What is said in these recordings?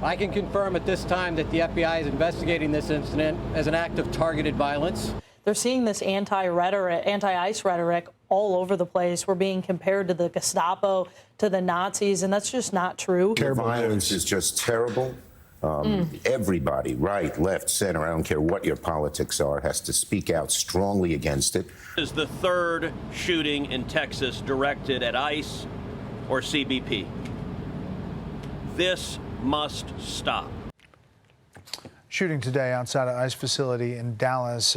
I can confirm at this time that the FBI is investigating this incident as an act of targeted violence. They're seeing this anti-ICE rhetoric all over the place. We're being compared to the Gestapo, to the Nazis, and that's just not true. Violence is just terrible. Everybody, right, left, center, I don't care what your politics are, has to speak out strongly against it. This is the third shooting in Texas directed at ICE or CBP. This must stop. Shooting today outside an ICE facility in Dallas.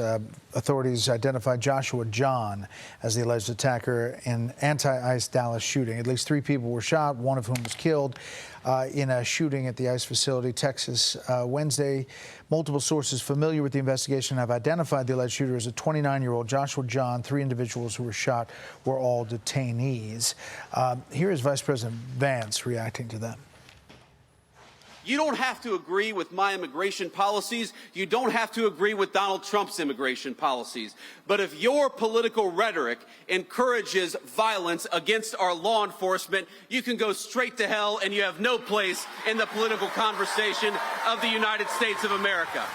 Authorities identified Joshua John as the alleged attacker in anti-ICE Dallas shooting. At least 3 people were shot, one of whom was killed in a shooting at the ICE facility, Texas, Wednesday. Multiple sources familiar with the investigation have identified the alleged shooter as a 29-year-old Joshua John. 3 individuals who were shot were all detainees. Here is Vice President Vance reacting to that. You don't have to agree with my immigration policies. You don't have to agree with Donald Trump's immigration policies. But if your political rhetoric encourages violence against our law enforcement, you can go straight to hell, and you have no place in the political conversation of the United States of America.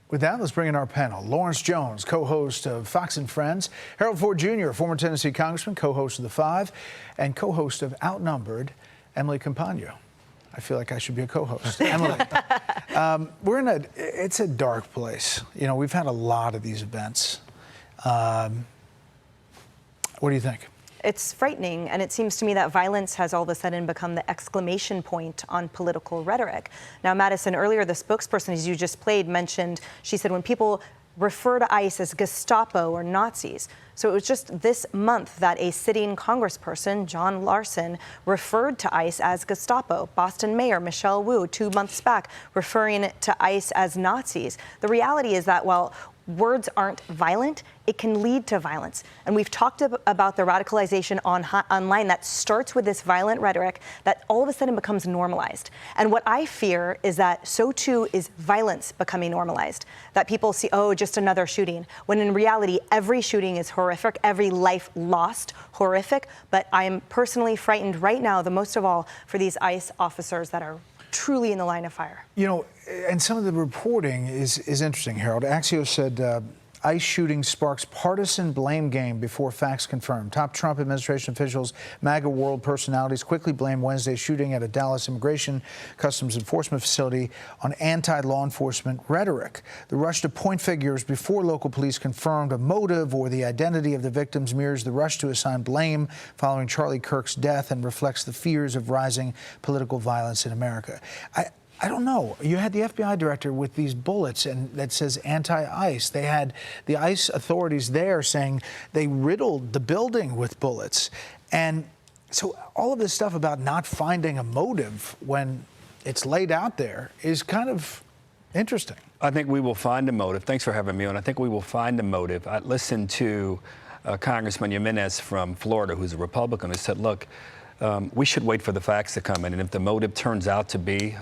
With that, let's bring in our panel. Lawrence Jones, co-host of Fox and Friends. Harold Ford Jr., former Tennessee congressman, co-host of The Five, and co-host of Outnumbered, Emily Compagno. I feel like I should be a co-host. Emily, it's a dark place. You know, we've had a lot of these events. What do you think? It's frightening, and it seems to me that violence has all of a sudden become the exclamation point on political rhetoric. Now, Madison, earlier, the spokesperson, as you just played, mentioned, she said when people refer to ICE as Gestapo or Nazis. So it was just this month that a sitting congressperson, John Larson, referred to ICE as Gestapo. Boston Mayor Michelle Wu, 2 months back, referring to ICE as Nazis. The reality is that while words aren't violent, it can lead to violence. And we've talked about the radicalization online that starts with this violent rhetoric that all of a sudden becomes normalized. And what I fear is that so too is violence becoming normalized. That people see, oh, just another shooting, when in reality, every shooting is horrific, every life lost horrific. But I am personally frightened right now, the most of all, for these ICE officers that are truly in the line of fire. You know, and some of the reporting is interesting, Harold. Axios said ICE shooting sparks partisan blame game before facts confirmed. Top Trump administration officials, MAGA world personalities quickly blamed Wednesday's shooting at a Dallas Immigration Customs Enforcement facility on anti-law enforcement rhetoric. The rush to point figures before local police confirmed a motive or the identity of the victims mirrors the rush to assign blame following Charlie Kirk's death and reflects the fears of rising political violence in America. I don't know. You had the FBI director with these bullets and that says anti-ICE. They had the ICE authorities there saying they riddled the building with bullets. And so all of this stuff about not finding a motive when it's laid out there is kind of interesting. I think we will find a motive. Thanks for having me on. I think we will find a motive. I listened to Congressman Jimenez from Florida, who's a Republican, who said, look, we should wait for the facts to come in. And if the motive turns out to be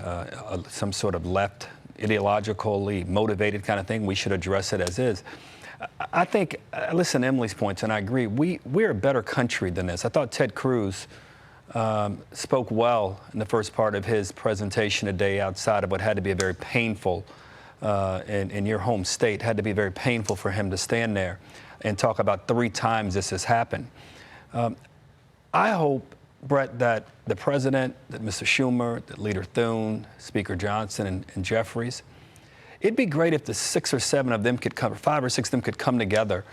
some sort of left, ideologically motivated kind of thing, we should address it as is. I think, listen to Emily's points, and I agree. We're a better country than this. I thought Ted Cruz spoke well in the first part of his presentation today outside of what had to be a very painful, in your home state, had to be very painful for him to stand there and talk about 3 times this has happened. I hope, Brett, that the president, that Mr. Schumer, that Leader Thune, Speaker Johnson, and Jeffries, it'd be great if the 6 or 7 of them could come, or 5 or 6 of them could come together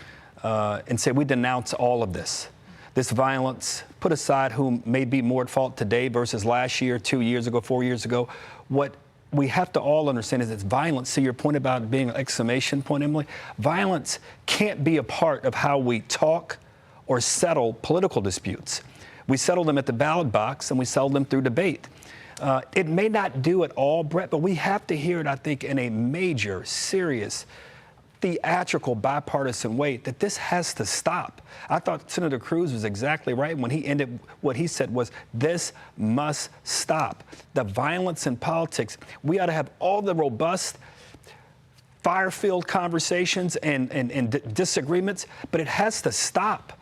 and say, we denounce all of this violence, put aside who may be more at fault today versus last year, 2 years ago, 4 years ago. What we have to all understand is it's violence. So your point about it being an exclamation point, Emily, violence can't be a part of how we talk or settle political disputes. We settle them at the ballot box, and we settle them through debate. It may not do it all, Brett, but we have to hear it, I think, in a major, serious, theatrical, bipartisan way that this has to stop. I thought Senator Cruz was exactly right when he ended what he said was, this must stop. The violence in politics, we ought to have all the robust, fire-filled conversations and disagreements, but it has to stop.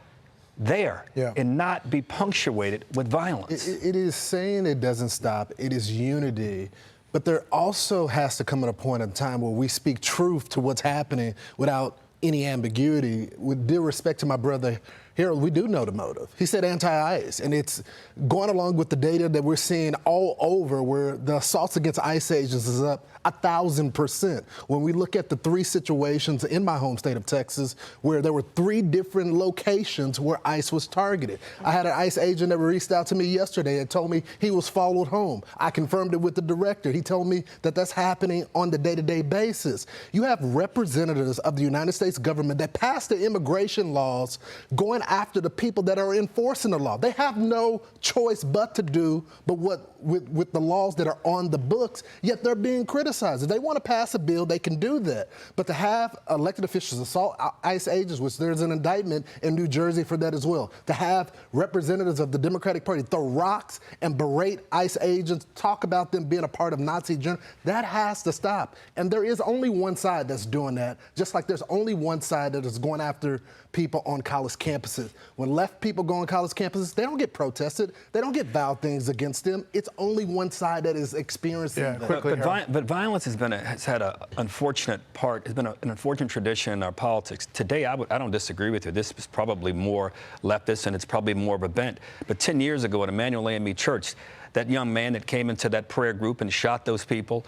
there Yeah. and not be punctuated with violence. It is saying it doesn't stop. It is unity. But there also has to come at a point in time where we speak truth to what's happening without any ambiguity. With due respect to my brother Harold, we do know the motive. He said anti-ICE, and it's going along with the data that we're seeing all over where the assaults against ICE agents is up 1,000%. When we look at the 3 situations in my home state of Texas where there were 3 different locations where ICE was targeted. I had an ICE agent that reached out to me yesterday and told me he was followed home. I confirmed it with the director. He told me that that's happening on the day-to-day basis. You have representatives of the United States government that passed the immigration laws going after the people that are enforcing the law. They have no choice but to do but what with the laws that are on the books, yet they're being criticized. If they want to pass a bill, they can do that. But to have elected officials assault ICE agents, which there's an indictment in New Jersey for that as well, to have representatives of the Democratic Party throw rocks and berate ICE agents, talk about them being a part of Nazi Germany, that has to stop. And there is only one side that's doing that, just like there's only one side that is going after people on college campuses. When left people go on college campuses, they don't get protested. They don't get vowed things against them. It's only one side that is experiencing that. But violence has had an unfortunate part. It's been an unfortunate tradition in our politics. Today, I don't disagree with you. This is probably more leftist, and it's probably more of a bent. But 10 years ago at Emmanuel AME Church, that young man that came into that prayer group and shot those people,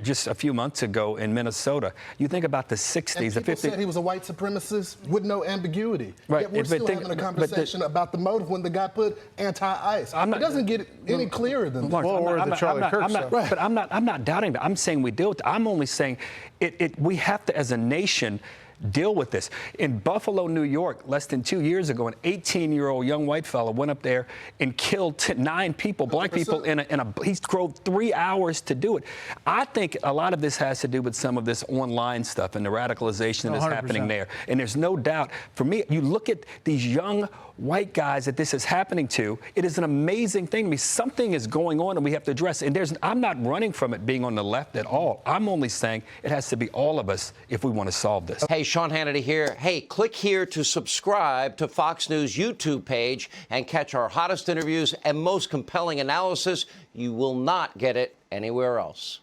just a few months ago in Minnesota. You think about the 60s, and the 50s. People said he was a white supremacist with no ambiguity. Right. Yet we're still having a conversation about the motive when the guy put anti-ICE. It doesn't get any clearer than that. But I'm not doubting that. I'm saying we deal with it. I'm only saying we have to, as a nation, deal with this. In Buffalo, New York, less than 2 years ago, an 18-year-old young white fellow went up there and killed 9 people, black people, he drove 3 hours to do it. I think a lot of this has to do with some of this online stuff and the radicalization that is happening there. And there's no doubt, for me, you look at these young white guys that this is happening to, it is an amazing thing to me. Something is going on and we have to address it. And I'm not running from it being on the left at all. I'm only saying it has to be all of us if we want to solve this. Hey, Sean Hannity here. Hey, click here to subscribe to Fox News YouTube page and catch our hottest interviews and most compelling analysis. You will not get it anywhere else.